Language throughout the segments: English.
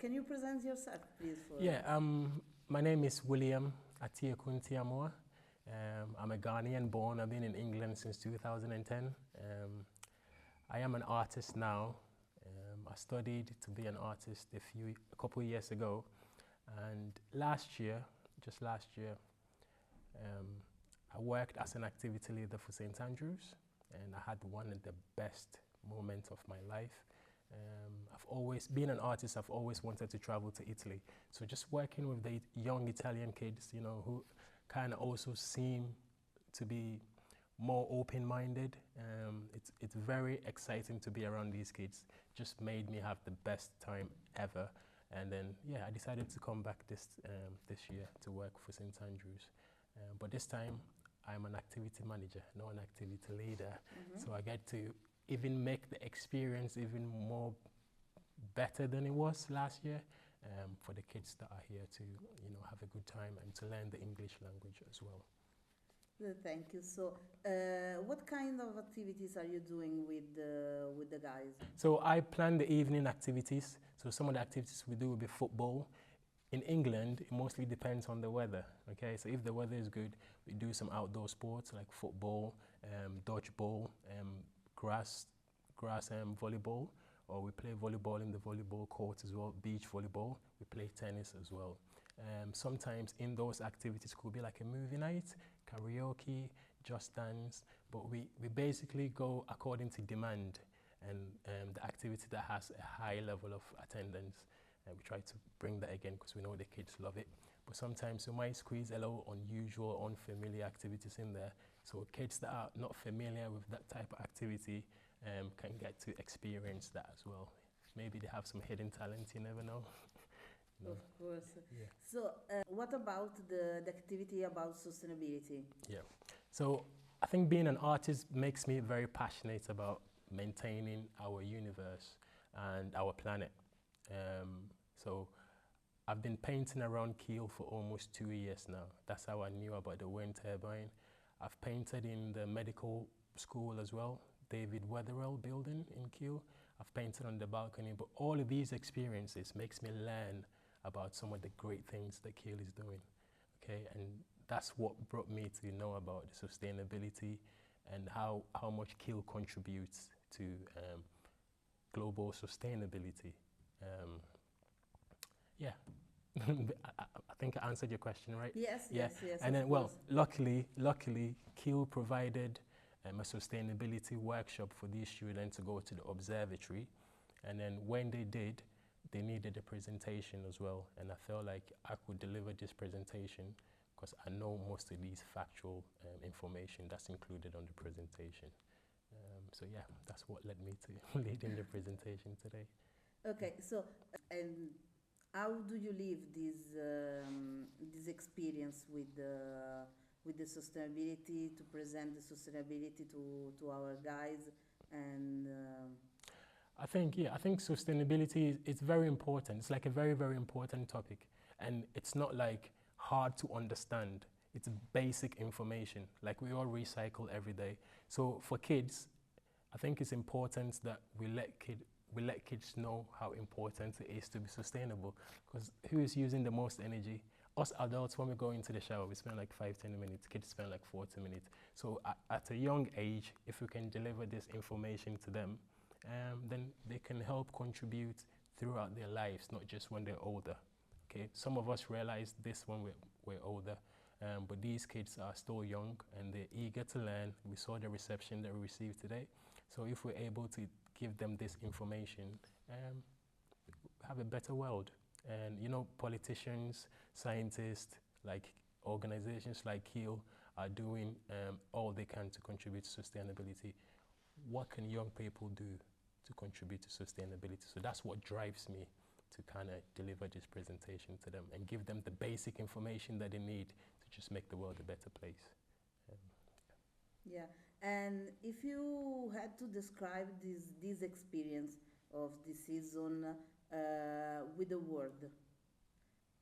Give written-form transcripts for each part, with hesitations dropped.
Can you present yourself, please? Yeah, my name is William Atiakuntiamoa. I'm a Ghanaian born. I've been in England since 2010. I am an artist now. I studied to be an artist a couple of years ago, and just last year, I worked as an activity leader for St. Andrews, and I had one of the best moments of my life. I've always been an artist. I've always wanted to travel to Italy. So just working with the young Italian kids, you know, who kind of also seem to be more open-minded. It's very exciting to be around these kids. Just made me have the best time ever. And then, yeah, I decided to come back this year to work for St. Andrews. But this time, I'm an activity manager, not an activity leader. So I get to even make the experience even more better than it was last year for the kids that are here to, you know, have a good time and to learn the English language as well. Thank you. So, what kind of activities are you doing with the guys? So I plan the evening activities. So some of the activities we do will be football. In England, it mostly depends on the weather. Okay, so if the weather is good, we do some outdoor sports like football, dodgeball, grass volleyball, or we play volleyball in the volleyball court as well, beach volleyball. We play tennis as well. Sometimes in those activities could be like a movie night, karaoke, just dance, but we basically go according to demand and the activity that has a high level of attendance. And we try to bring that again because we know the kids love it. But sometimes we might squeeze a little unusual, unfamiliar activities in there. So kids that are not familiar with that type of activity can get to experience that as well. Maybe they have some hidden talent, you never know. No. Of course. Yeah. So what about the activity about sustainability? Yeah. So I think being an artist makes me very passionate about maintaining our universe and our planet. So I've been painting around Kiel for almost 2 years now. That's how I knew about the wind turbine. I've painted in the medical school as well, David Weatherell building in Kiel. I've painted on the balcony, but all of these experiences makes me learn about some of the great things that Kiel is doing, okay? And that's what brought me to know about the sustainability and how much Kiel contributes to global sustainability. Yeah, I think I answered your question, right? Yes, yeah. yes. And then, well, luckily, Kiel provided a sustainability workshop for these students to go to the observatory. And then when they did, they needed a presentation as well. And I felt like I could deliver this presentation because I know most of these factual information that's included on the presentation. So yeah, that's what led me to leading the presentation today. Okay, so how do you live this experience with the sustainability, to present the sustainability to our guys? And I think sustainability is very important. It's like a very, very important topic, and it's not like hard to understand. It's basic information. Like we all recycle every day. So for kids, I think it's important that we let kids know how important it is to be sustainable, because who is using the most energy? Us adults, when we go into the shower, we spend like 5-10 minutes. Kids spend like 40 minutes. So at a young age, if we can deliver this information to them, then they can help contribute throughout their lives, not just when they're older. Okay, some of us realize this when we're older, but these kids are still young and they're eager to learn. We saw the reception that we received today. So if we're able to give them this information, have a better world. And you know, politicians, scientists, like organizations like Kiel are doing all they can to contribute to sustainability. What can young people do to contribute to sustainability? So that's what drives me to kind of deliver this presentation to them and give them the basic information that they need to just make the world a better place. Yeah, and if you had to describe this experience of this season with a word,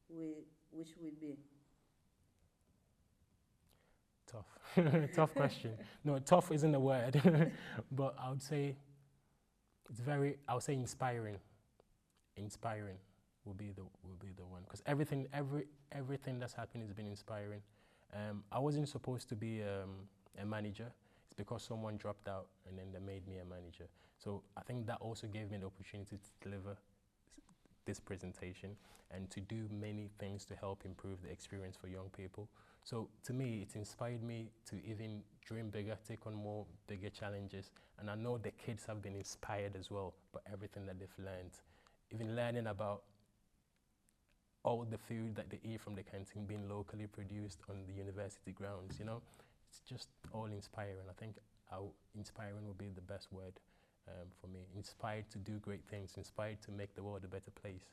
which would be? Tough. Tough question. No, tough isn't a word, but I would say it's I would say inspiring. Inspiring. will be the one, because everything that's happened has been inspiring. I wasn't supposed to be a manager. It's because someone dropped out and then they made me a manager. So I think that also gave me the opportunity to deliver this presentation and to do many things to help improve the experience for young people. So to me, it inspired me to even dream bigger, take on more bigger challenges. And I know the kids have been inspired as well by everything that they've learned. Even learning about all the food that they eat from the canteen being locally produced on the university grounds, you know? It's just all inspiring. I think inspiring would be the best word for me. Inspired to do great things, inspired to make the world a better place.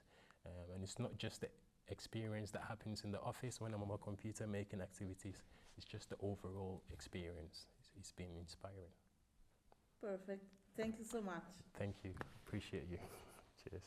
And it's not just the experience that happens in the office when I'm on my computer making activities. It's just the overall experience. It's been inspiring. Perfect. Thank you so much. Thank you. Appreciate you. Cheers.